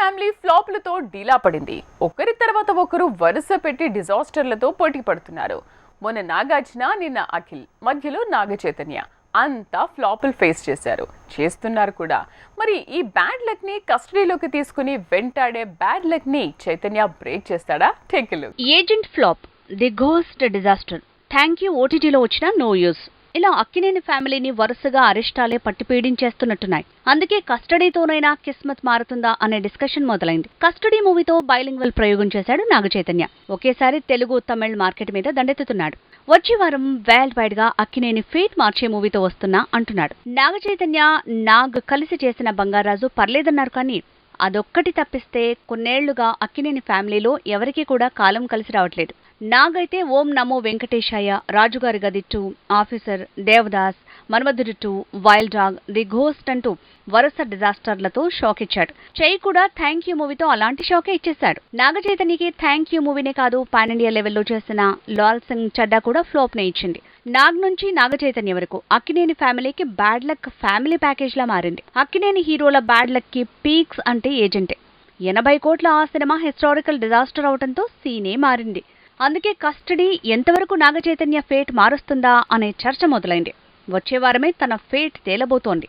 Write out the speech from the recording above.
Family ఫ్లాప్లతో డీలా పడింది. ఒకరి తర్వాత ఒకరు వరుస పెట్టి డిజాస్టర్లతో పోటీ పడుతున్నారు. మొన్న నాగార్జున, నిన్న అఖిల్, మధ్యలో నాగ చైతన్య అంతా ఫ్లాపులు ఫేస్ చేస్తున్నారు కూడా. మరి ఈ బ్యాడ్ లక్ ని కస్టడీలోకి తీసుకుని వెంటాడే బ్యాడ్ లక్ ని చైతన్య బ్రేక్ చేస్తాడా? Take a look. Agent flop, the ghost disaster, thank you ఓటీటీలో వచ్చిన నో యూస్. ఇలా అక్కినేని ఫ్యామిలీని వరుసగా అరెస్టాలే పట్టి పీడించేస్తున్నట్టున్నాయి. అందుకే కస్టడీతోనైనా కిస్మత్ మారుతుందా అనే డిస్కషన్ మొదలైంది. కస్టడీ మూవీతో బైలింగ్వల్ ప్రయోగం చేశాడు నాగ చైతన్య. ఒకేసారి తెలుగు, తమిళ్ మార్కెట్ మీద దండెత్తుతున్నాడు. వచ్చే వారం వరల్డ్ వైడ్ గా అక్కినేని ఫేట్ మార్చే మూవీతో వస్తున్నా అంటున్నాడు. నాగ చైతన్య, నాగ్ కలిసి చేసిన బంగారాజు పర్లేదన్నారు. కానీ అదొక్కటి తప్పిస్తే కొన్నేళ్లుగా అక్కినేని ఫ్యామిలీలో ఎవరికీ కూడా కాలం కలిసి రావట్లేదు. నాగైతే ఓం నమో వెంకటేశాయ, Rajugari Gadhi 2, Officer, Devdas, Manmadhudu 2, Wild Dog, The Ghost అంటూ వరుస డిజాస్టర్లతో షాక్ ఇచ్చాడు. చెయ్యి కూడా థ్యాంక్ యూ మూవీతో అలాంటి షాకే ఇచ్చేశాడు. నాగ చైతన్యకి థ్యాంక్ యూ మూవీనే కాదు, పాన్ ఇండియా లెవెల్లో చేసిన లాల్ సింగ్ చడ్డా కూడా ఫ్లాప్ నే ఇచ్చింది. నాగ్ నుంచి నాగ చైతన్య వరకు అక్కినేని ఫ్యామిలీకి బ్యాడ్ లక్ ఫ్యామిలీ ప్యాకేజ్ లా మారింది. అక్కినేని హీరోల బ్యాడ్ లక్ కి పీక్స్ అంటే ఏజెంటే. 80 కోట్ల ఆ సినిమా హిస్టారికల్ డిజాస్టర్ అవడంతో సీనే మారింది. అందుకే కస్టడీ ఎంతవరకు నాగ చైతన్య ఫేట్ మారుస్తుందా అనే చర్చ మొదలైంది. వచ్చే వారమే తన ఫేట్ తేలబోతోంది.